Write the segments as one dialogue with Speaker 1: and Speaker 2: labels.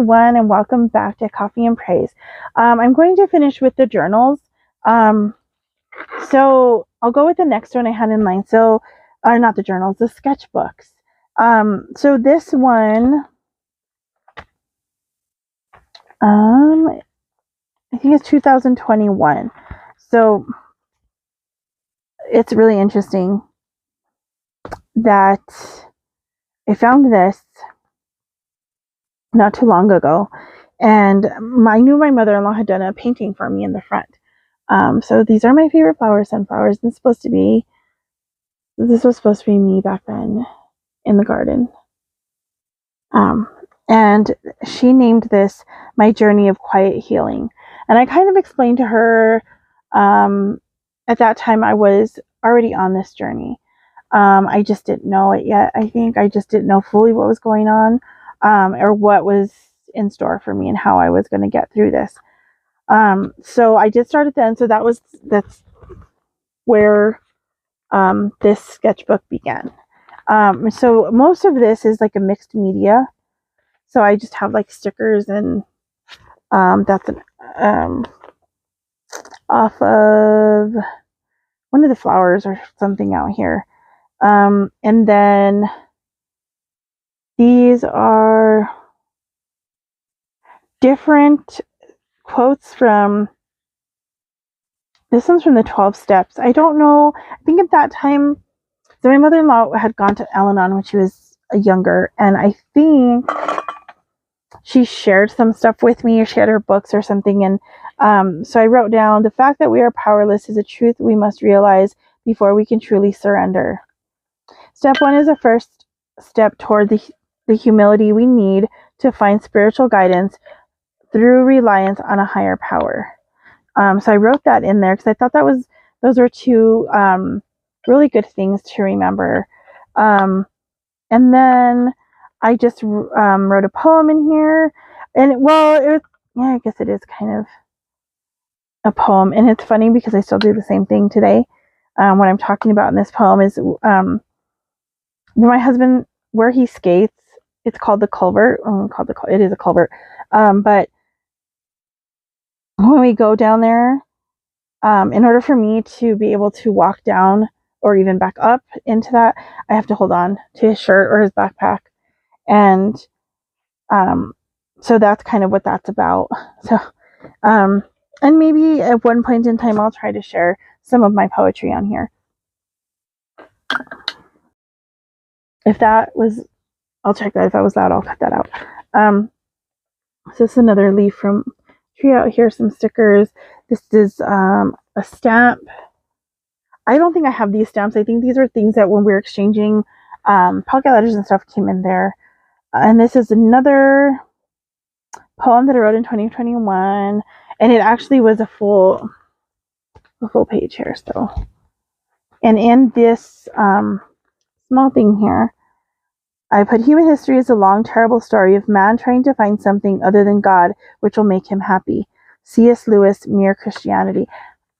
Speaker 1: everyone, and welcome back to Coffee and Praise. I'm going to finish with the journals. So I'll go with the next one I had in line. So, not the journals, the sketchbooks. So this one, I think it's 2021. So it's really interesting that I found this not too long ago, and I knew my mother-in-law had done a painting for me in the front. So these are my favorite flowers, sunflowers. This was supposed to be me back then in the garden. And she named this My Journey of Quiet Healing. And I kind of explained to her, at that time I was already on this journey. I just didn't know it yet. I think I just didn't know fully what was going on, or what was in store for me and how I was going to get through this. So I did start it then. So that's where this sketchbook began. So most of this is like a mixed media. So I just have like stickers, and that's off of one of the flowers or something out here. And then these are different quotes from, this one's from the 12 steps. I don't know. I think at that time, so my mother-in-law had gone to Al-Anon when she was younger, and I think she shared some stuff with me, or she had her books or something. And so I wrote down, the fact that we are powerless is a truth we must realize before we can truly surrender. Step 1 is the first step toward the humility we need to find spiritual guidance through reliance on a higher power. So I wrote that in there because I thought those were two really good things to remember. And then I just wrote a poem in here, and I guess it is kind of a poem, and it's funny because I still do the same thing today. What I'm talking about in this poem is my husband, where he skates. It's called the culvert. It is a culvert, but when we go down there, in order for me to be able to walk down or even back up into that, I have to hold on to his shirt or his backpack. And so that's kind of what that's about. So, and maybe at one point in time, I'll try to share some of my poetry on here. I'll check that. If that was loud, I'll cut that out. So this is another leaf from tree out here, some stickers. This is a stamp. I don't think I have these stamps. I think these are things that when we were exchanging pocket letters and stuff came in there. And this is another poem that I wrote in 2021, and it actually was a full page here. So, and in this small thing here, I put, human history is a long, terrible story of man trying to find something other than God which will make him happy. C.S. Lewis, Mere Christianity.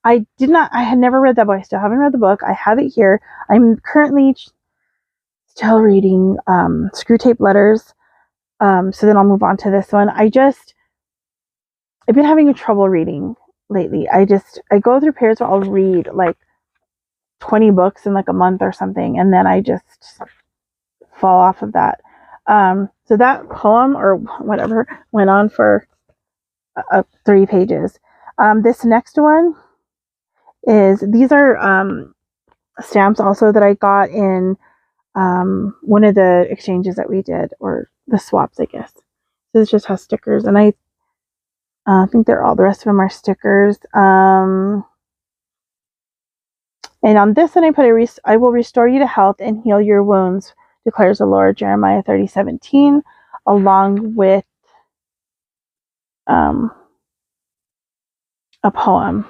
Speaker 1: I had never read that book. I still haven't read the book. I have it here. I'm currently still reading Screw Tape Letters. So then I'll move on to this one. I've been having trouble reading lately. I go through periods where I'll read like 20 books in like a month or something, and then I just fall off of that. So that poem or whatever went on for 3 pages. This next one these are stamps also that I got in one of the exchanges that we did, or the swaps, I guess. This just has stickers, and I think the rest of them are stickers. And on this one I put, I will restore you to health and heal your wounds, declares the Lord, Jeremiah 30:17, along with a poem.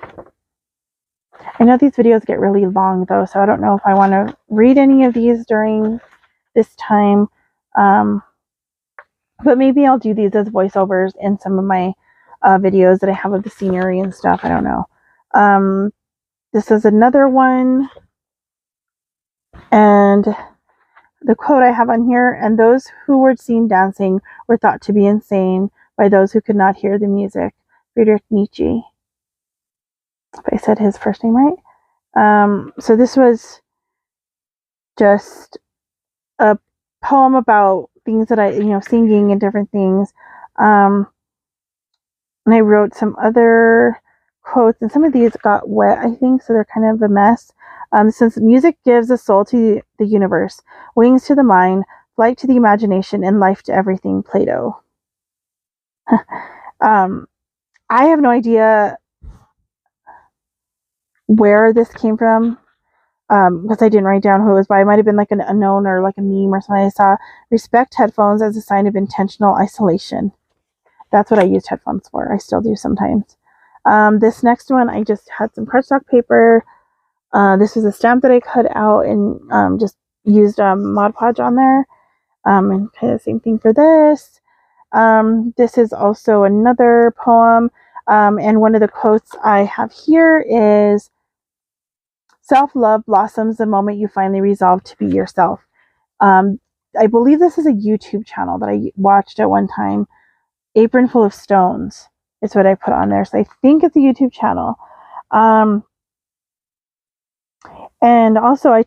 Speaker 1: I know these videos get really long though, so I don't know if I want to read any of these during this time. But maybe I'll do these as voiceovers in some of my videos that I have of the scenery and stuff. I don't know. This is another one. And the quote I have on here, and those who were seen dancing were thought to be insane, by those who could not hear the music. Friedrich Nietzsche, if I said his first name right. So this was just a poem about things that I, singing and different things. And I wrote some other quotes, and some of these got wet, I think, so they're kind of a mess. Since music gives a soul to the universe, wings to the mind, flight to the imagination, and life to everything, Plato. I have no idea where this came from, because I didn't write down who it was by. It might have been like an unknown or like a meme or something I saw. Respect headphones as a sign of intentional isolation. That's what I used headphones for. I still do sometimes. This next one, I just had some cardstock paper. This was a stamp that I cut out and just used Mod Podge on there. And kind of the same thing for this. This is also another poem. And one of the quotes I have here is, self-love blossoms the moment you finally resolve to be yourself. I believe this is a YouTube channel that I watched at one time. Apron Full of Stones is what I put on there. So I think it's a YouTube channel. And also I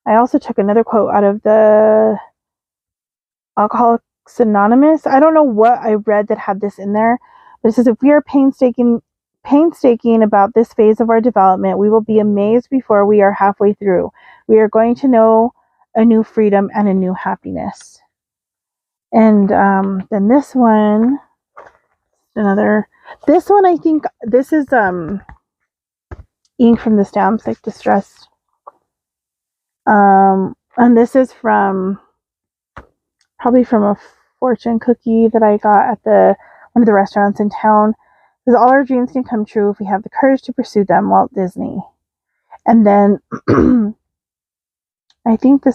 Speaker 1: also took another quote out of the Alcoholics Anonymous. I don't know what I read that had this in there, but it says, if we are painstaking about this phase of our development, we will be amazed before we are halfway through. We are going to know a new freedom and a new happiness. And then this one, I think this is ink from the stamps, like distressed. And this is probably from a fortune cookie that I got at one of the restaurants in town. Because all our dreams can come true if we have the courage to pursue them, Walt Disney. And then I think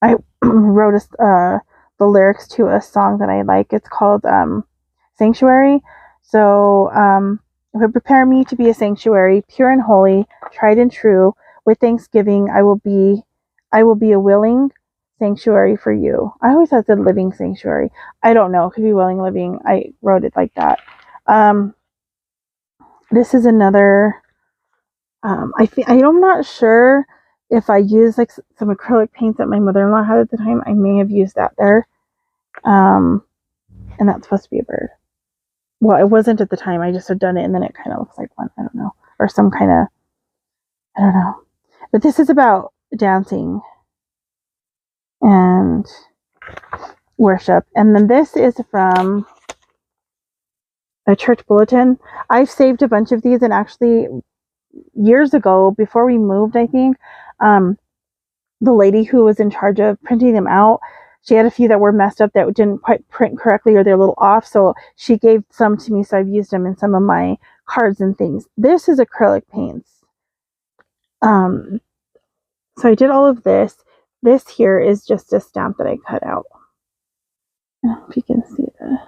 Speaker 1: I wrote the lyrics to a song that I like. It's called Sanctuary. So if it prepare me to be a sanctuary, pure and holy, tried and true, with thanksgiving, I will be a willing sanctuary for you. I always thought it said living sanctuary. I don't know. It could be willing living. I wrote it like that. This is another. I'm not sure if I used like some acrylic paints that my mother-in-law had at the time. I may have used that there. And that's supposed to be a bird. Well, it wasn't at the time. I just had done it, and then it kind of looks like one. I don't know, or some kind of. I don't know. But this is about dancing and worship. And then this is from a church bulletin. I've saved a bunch of these, and actually years ago, before we moved, I think, the lady who was in charge of printing them out, she had a few that were messed up that didn't quite print correctly, or they're a little off. So she gave some to me. So I've used them in some of my cards and things. This is acrylic paints. So I did all of this. This here is just a stamp that I cut out. I don't know if you can see that.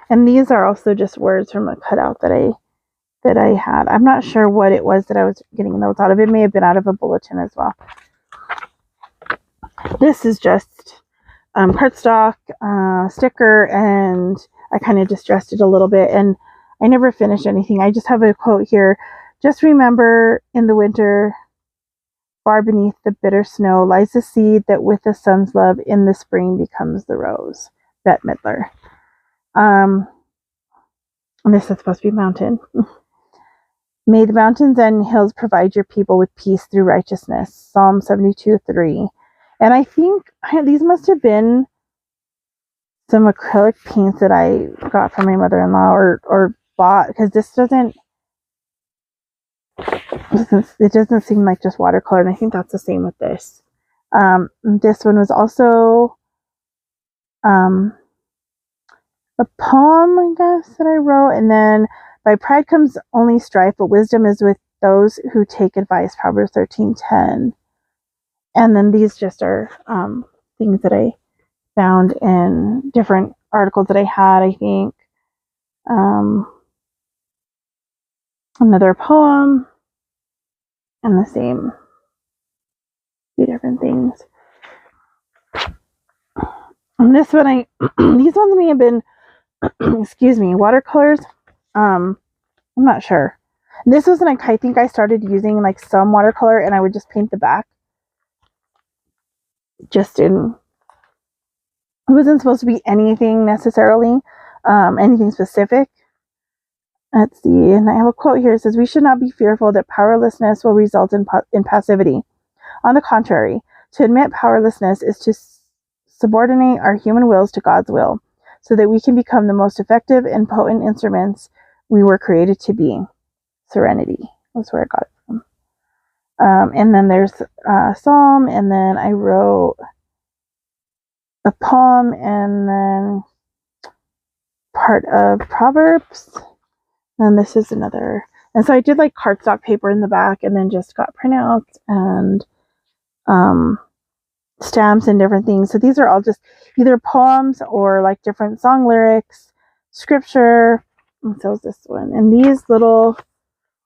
Speaker 1: And these are also just words from a cutout that I had. I'm not sure what it was that I was getting those out of. It may have been out of a bulletin as well. This is just cardstock, sticker, and I kind of distressed it a little bit, and I never finished anything. I just have a quote here. Just remember, in the winter, far beneath the bitter snow, lies the seed that with the sun's love in the spring becomes the rose. Bette Midler. And this is supposed to be mountain. May the mountains and hills provide your people with peace through righteousness. Psalm 72:3. And I think these must have been some acrylic paints that I got from my mother-in-law or bought, because this doesn't seem like just watercolor, and I think that's the same with this. This one was also a poem, I guess, that I wrote. And then, by pride comes only strife, but wisdom is with those who take advice. Proverbs 13:10. And then these just are things that I found in different articles that I had, I think. Another poem, and the same, two different things. And this one, these ones may have been, excuse me, watercolors. I'm not sure. This was when I think I started using like some watercolor, and I would just paint the back. It wasn't supposed to be anything necessarily, anything specific. Let's see, and I have a quote here. It says, "We should not be fearful that powerlessness will result in passivity. On the contrary, to admit powerlessness is to subordinate our human wills to God's will, so that we can become the most effective and potent instruments we were created to be." Serenity. That's where I got it from. And then there's a psalm, and then I wrote a poem, and then part of Proverbs. And this is another. And so I did like cardstock paper in the back, and then just got printouts and stamps and different things. So these are all just either poems or like different song lyrics, scripture. And so is this one. And these little,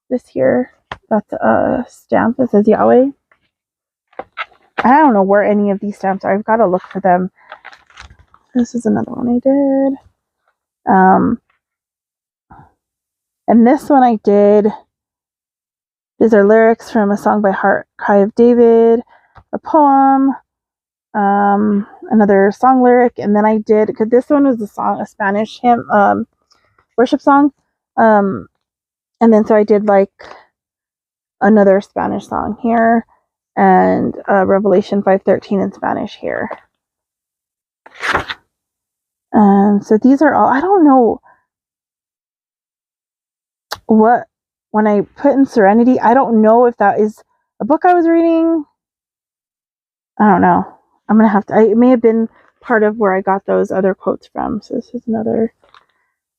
Speaker 1: this here, that's a stamp that says Yahweh. I don't know where any of these stamps are. I've got to look for them. This is another one I did. And this one I did. These are lyrics from a song by Heart Cry of David, a poem, another song lyric, and then I did, because this one was a Spanish hymn, worship song, and then so I did like another Spanish song here, and Revelation 5:13 in Spanish here. And so these are all, I don't know what, when I put in Serenity, I don't know if that is a book I was reading. I don't know. I'm going to have to, it may have been part of where I got those other quotes from. So this is another,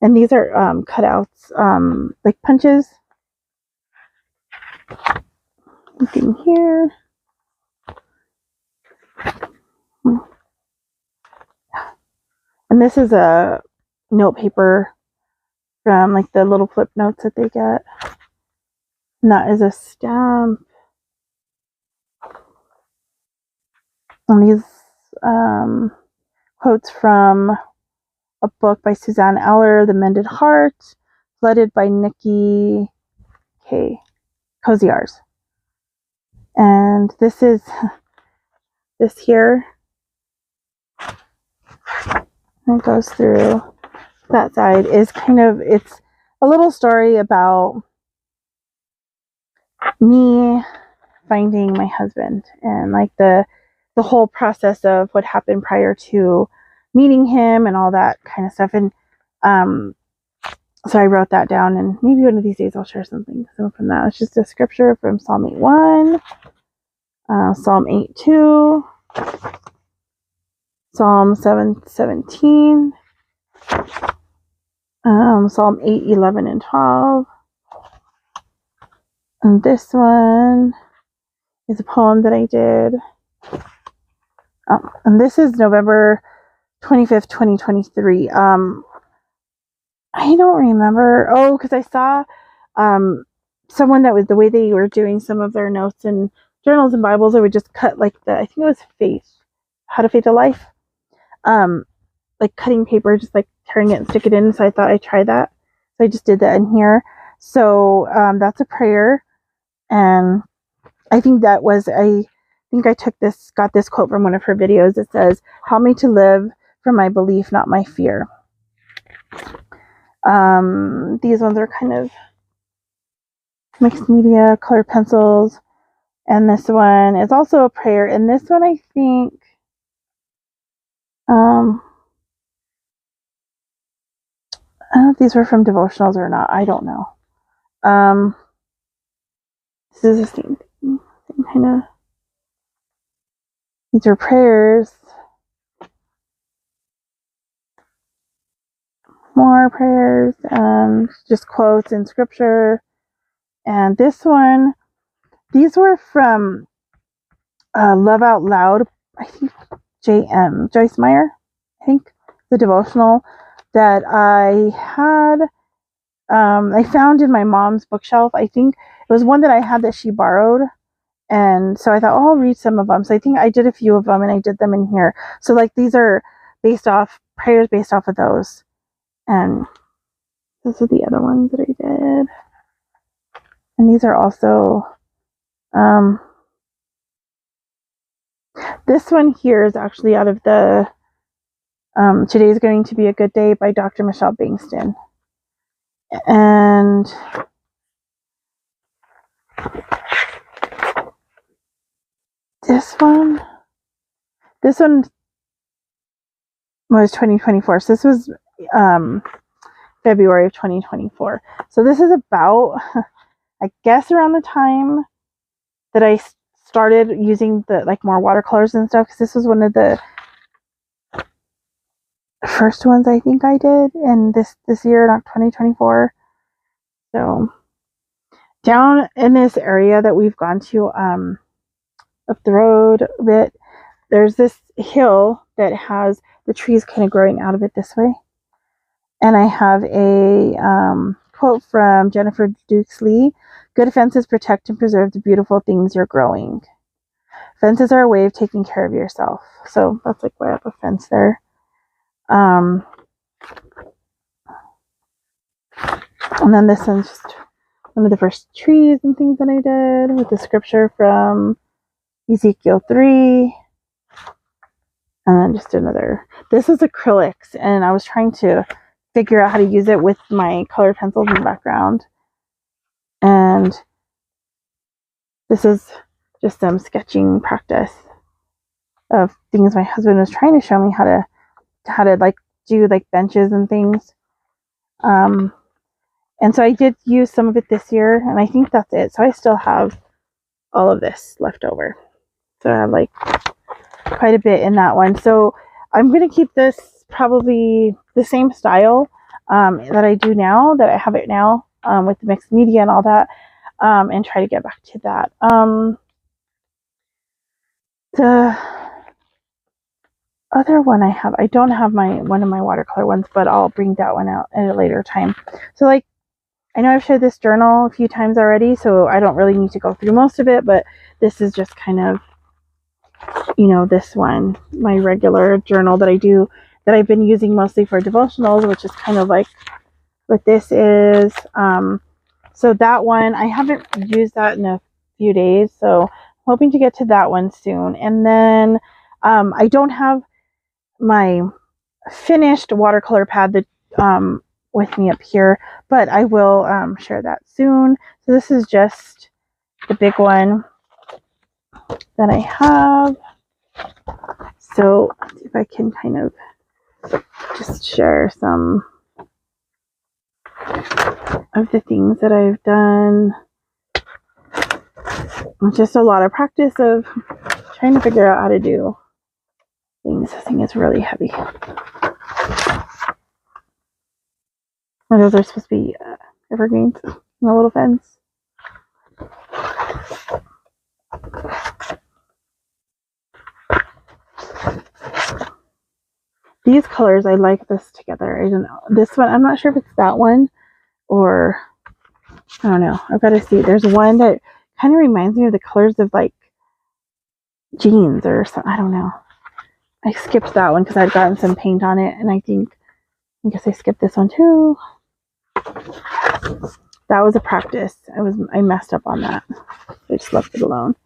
Speaker 1: and these are cutouts, like punches. Looking here. And this is a note paper from like the little flip notes that they get. And that is a stamp. And these quotes from a book by Suzanne Eller, The Mended Heart, Flooded by Nikki K. Koziars. And this is, this here, and it goes through that side, is kind of, it's a little story about me finding my husband, and like the whole process of what happened prior to meeting him and all that kind of stuff. And so I wrote that down, and maybe one of these days I'll share something from that. It's just a scripture from Psalm 8:1, Psalm 8:2, Psalm 7:17, Psalm 8:11 and 12. And this one is a poem that I did. And this is November 25th, 2023. I don't remember. Oh, because I saw someone that was, the way they were doing some of their notes and journals and Bibles, they would just cut like I think it was Faith, How to Faith a Life. Like cutting paper, just like tearing it and stick it in. So I thought I'd try that. So I just did that in here. So that's a prayer. And I think that was, I got this quote from one of her videos. It says, "Help me to live from my belief, not my fear." These ones are kind of mixed media, colored pencils. And this one is also a prayer. And this one, I think, I don't know if these were from devotionals or not. I don't know. This is the same thing. Kind of. These are prayers. More prayers, and just quotes in scripture. And this one, these were from Love Out Loud, I think Joyce Meyer, I think, the devotional that I had, I found in my mom's bookshelf. I think it was one that I had that she borrowed. And so I thought, oh, I'll read some of them. So I think I did a few of them, and I did them in here. So like these are prayers based off of those. And those are the other ones that I did. And these are also, this one here is actually out of the Today is Going to Be a Good Day by Dr. Michelle Bankston. And this one was 2024. So this was February of 2024. So this is about, I guess, around the time that I started using the like more watercolors and stuff, because this was one of the first ones I think I did in this year, not 2024. So down in this area that we've gone to up the road a bit, there's this hill that has the trees kind of growing out of it this way. And I have a quote from Jennifer Dukes-Lee: "Good fences protect and preserve the beautiful things you're growing. Fences are a way of taking care of yourself." So that's like way up a fence there. And then this one's just one of the first trees and things that I did with the scripture from Ezekiel 3. And then just another. This was acrylics, and I was trying to figure out how to use it with my colored pencils in the background. And this is just some sketching practice of things my husband was trying to show me how to like do like benches and things. And so I did use some of it this year, and I think that's it. So I still have all of this left over. So I have like quite a bit in that one. So I'm going to keep this probably the same style that I do now, that I have it now with the mixed media and all that, and try to get back to that. The other one I don't have one of my watercolor ones, but I'll bring that one out at a later time. So like, I know I've shared this journal a few times already, so I don't really need to go through most of it, but this is just kind of, you know, this one, my regular journal that I do, that I've been using mostly for devotionals, which is kind of like what this is. So that one, I haven't used that in a few days, so I'm hoping to get to that one soon. And then I don't have my finished watercolor pad that with me up here, but I will share that soon. So this is just the big one that I have. So let's see if I can kind of just share some of the things that I've done. Just a lot of practice of trying to figure out how to do things. This thing is really heavy. And those are supposed to be evergreens in the little fence. These colors, I like this together. I don't know. This one, I'm not sure if it's that one or, I don't know. I've got to see. There's one that kind of reminds me of the colors of like jeans or something. I don't know. I skipped that one because I'd gotten some paint on it, and I guess I skipped this one too. That was a practice. I messed up on that. I just left it alone.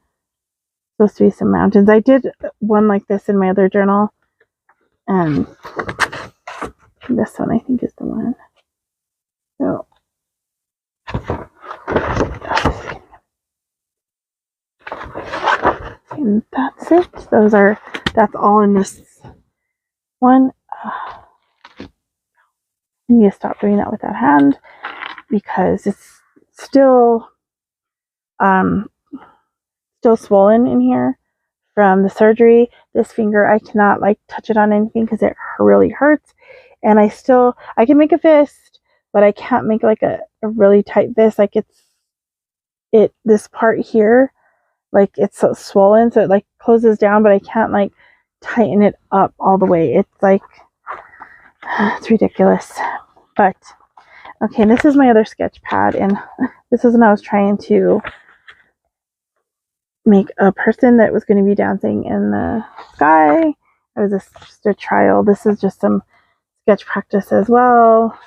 Speaker 1: Supposed to be some mountains. I did one like this in my other journal, and this one I think is the one. So and that's it. That's all in this one. I need to stop doing that with that hand because it's still swollen in here from the surgery. This finger, I cannot like touch it on anything because it really hurts. And I can make a fist, but I can't make like a really tight fist. Like this part here, like it's so swollen, so it like closes down, but I can't like tighten it up all the way. It's like, it's ridiculous. But okay, this is my other sketch pad, and this is when I was trying to make a person that was going to be dancing in the sky, It was just a trial. This is just some sketch practice as well.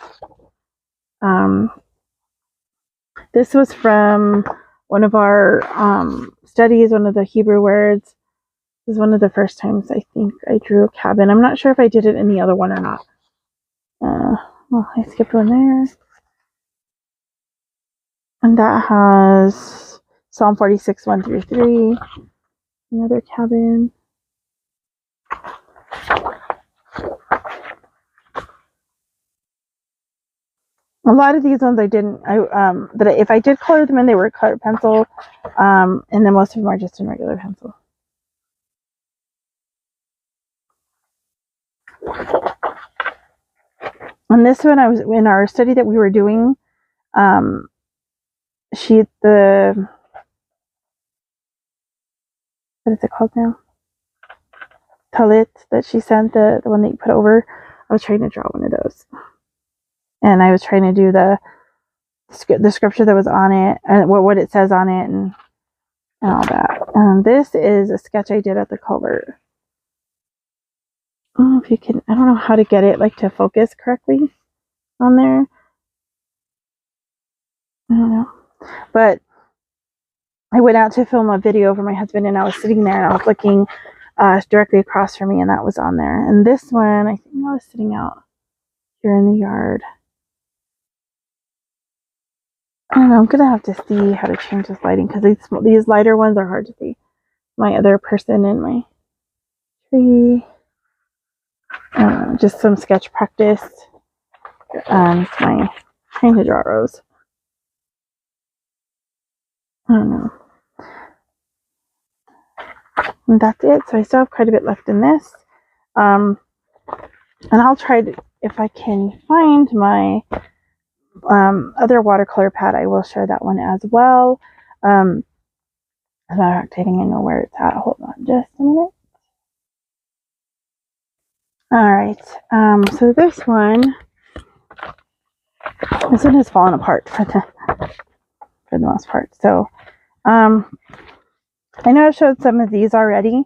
Speaker 1: This was from one of our studies, one of the Hebrew words. This is one of the first times I think I drew a cabin. I'm not sure if I did it in the other one or not. Well, I skipped one there. And that has Psalm 46, 1 through 3. Another cabin. A lot of these ones I didn't. If I did color them in, they were colored pencil, and then most of them are just in regular pencil. And this one, I was in our study that we were doing. The what is it called now? Talit that she sent, the one that you put over. I was trying to draw one of those, and I was trying to do the scripture that was on it and what it says on it and all that. This is a sketch I did at the culvert. I don't know if you can. I don't know how to get it to focus correctly on there. I don't know, but I went out to film a video for my husband, and I was sitting there and I was looking directly across from me, and that was on there. And this one, I think I was sitting out here in the yard. I don't know, I'm gonna have to see how to change this lighting because these lighter ones are hard to see. My other person in my tree. Just some sketch practice. My trying to draw a rose. I don't know. And that's it. So I still have quite a bit left in this. And I'll try to, if I can find my other watercolor pad, I will share that one as well. As a matter of fact, I think I know where it's at. Hold on just a minute. Alright, so this one has fallen apart for the most part. So I know I've showed some of these already,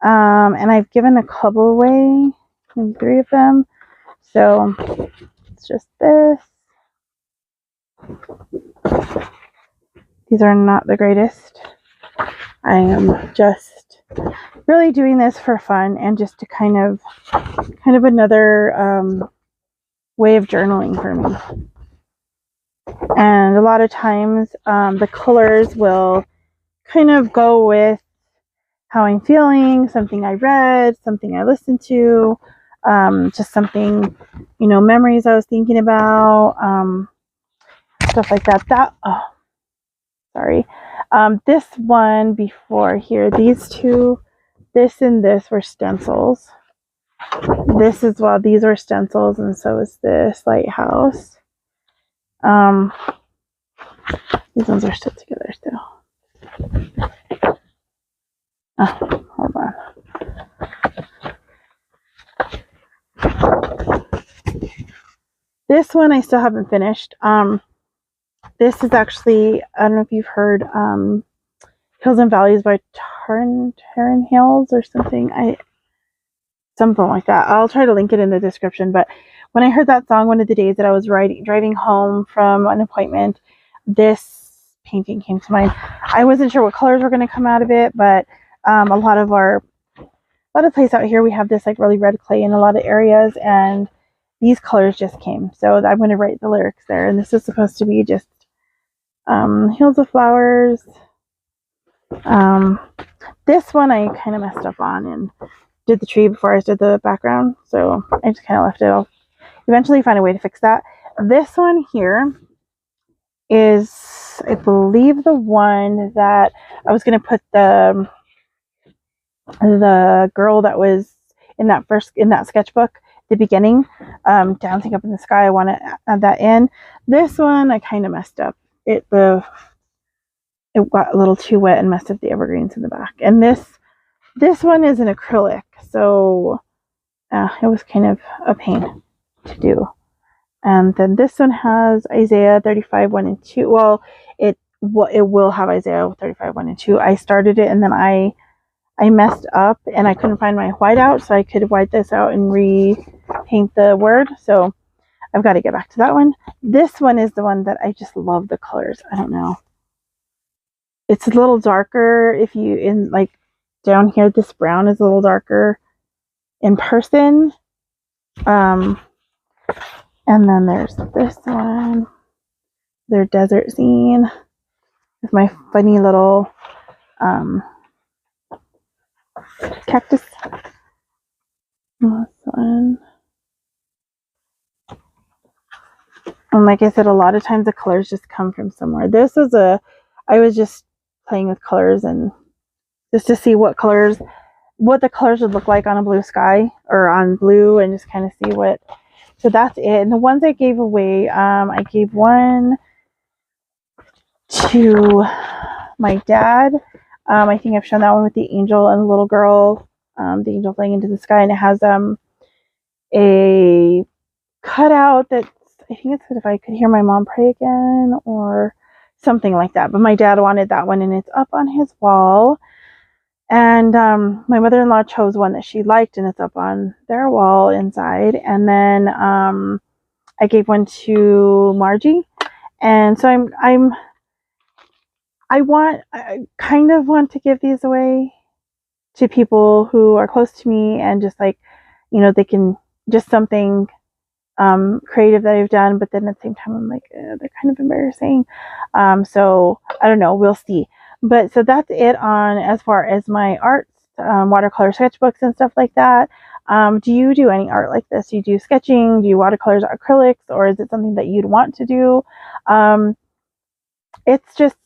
Speaker 1: and I've given a couple away, maybe 3 of them. So it's just this. These are not the greatest. I am just really doing this for fun and just to kind of another way of journaling for me. And a lot of times the colors will kind of go with how I'm feeling, something I read, something I listened to, just something, memories I was thinking about, stuff like that. This one before here, these two, this and this were stencils. This as well, these were stencils, and so is this lighthouse. These ones are still together still. Oh, hold on. This one I still haven't finished. This is actually, I don't know if you've heard Hills and Valleys by Taryn Hills or something. Something like that. I'll try to link it in the description. But when I heard that song one of the days that I was driving home from an appointment, this painting came to mind. I wasn't sure what colors were going to come out of it, but a lot of place out here we have this really red clay in a lot of areas, and these colors just came. So I'm going to write the lyrics there, and this is supposed to be just Hills of Flowers. This one I kind of messed up on and did the tree before I did the background, so I just kind of left it off. Eventually find a way to fix that. This one here is, I believe, the one that I was going to put the girl that was in that sketchbook, the beginning, dancing up in the sky. I want to add that in. This one I kind of messed up. It got a little too wet and messed up the evergreens in the back. And this one is an acrylic, so it was kind of a pain to do. And then this one has Isaiah 35, 1 and 2. Well, it will have Isaiah 35, 1 and 2. I started it, and then I I messed up and I couldn't find my whiteout, so I could white this out and repaint the word. So I've got to get back to that one. This one is the one that I just love the colors. I don't know. It's a little darker if you in like down here. This brown is a little darker in person. And then there's this one, their desert scene with my funny little cactus. This one. And like I said, a lot of times the colors just come from somewhere. This is I was just playing with colors and just to see what the colors would look like on a blue sky or on blue, and just kind of see what. So that's it. And the ones I gave away, I gave one to my dad. I think I've shown that one with the angel and the little girl, the angel flying into the sky, and it has a cutout that's, I think it's If I Could Hear My Mom Pray Again or something like that. But my dad wanted that one, and it's up on his wall. And my mother-in-law chose one that she liked, and it's up on their wall inside. And then I gave one to Margie, and so I kind of want to give these away to people who are close to me, and just like, they can just something creative that I've done, but then at the same time I'm like, they're kind of embarrassing. So I don't know, we'll see. But so that's it on as far as my arts, watercolor sketchbooks and stuff like that. Do you do any art like this? Do you do sketching? Do you watercolors, acrylics, or is it something that you'd want to do? It's just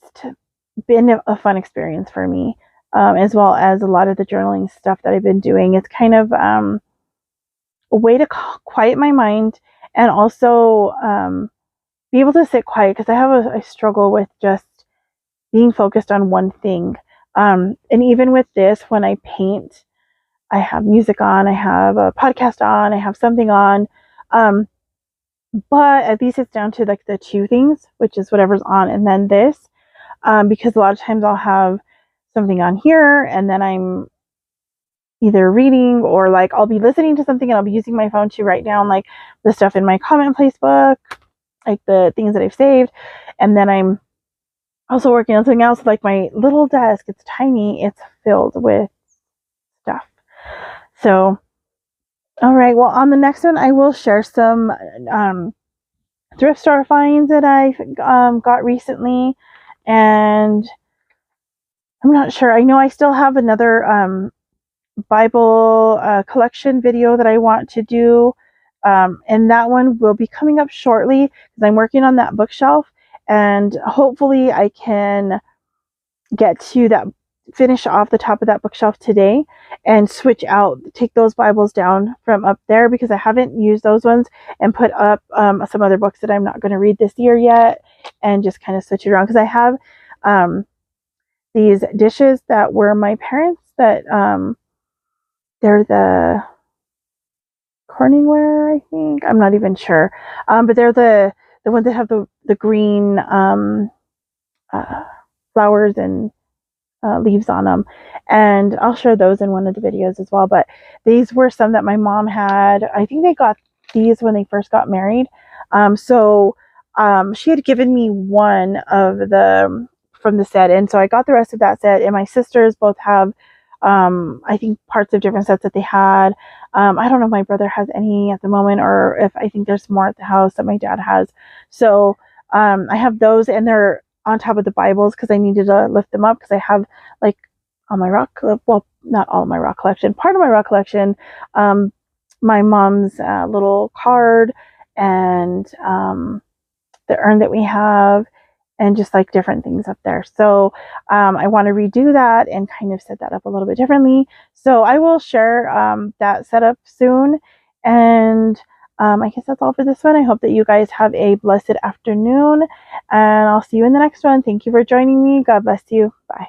Speaker 1: been a fun experience for me, as well as a lot of the journaling stuff that I've been doing. It's kind of a way to quiet my mind, and also be able to sit quiet, because I struggle with just being focused on one thing. And even with this, when I paint, I have music on, I have a podcast on, I have something on. But at least it's down to like the two things, which is whatever's on, and then this, because a lot of times I'll have something on here, and then I'm either reading, or like I'll be listening to something and I'll be using my phone to write down like the stuff in my comment place book, like the things that I've saved. And then I'm also working on something else, like my little desk. It's tiny, it's filled with stuff. So, all right, well, on the next one, I will share some thrift store finds that I got recently. And I'm not sure, I know I still have another Bible collection video that I want to do, and that one will be coming up shortly, because I'm working on that bookshelf, and hopefully I can get to that, finish off the top of that bookshelf today, and switch out, take those Bibles down from up there, because I haven't used those ones, and put up some other books that I'm not going to read this year yet, and just kind of switch it around, because I have these dishes that were my parents, that they're the Corningware, I think. I'm not even sure. But they're the ones that have the green flowers and leaves on them. And I'll share those in one of the videos as well. But these were some that my mom had. I think they got these when they first got married. So she had given me one of the from the set. And so I got the rest of that set. And my sisters both have I think parts of different sets that they had. I don't know if my brother has any at the moment, or if I think there's more at the house that my dad has. So I have those, and they're on top of the Bibles, because I needed to lift them up, because I have like on my rock, well, not all of my rock collection, part of my rock collection, my mom's little card, and the urn that we have, and just like different things up there. So I want to redo that and kind of set that up a little bit differently. So I will share that setup soon. And I guess that's all for this one. I hope that you guys have a blessed afternoon, and I'll see you in the next one. Thank you for joining me. God bless you. Bye.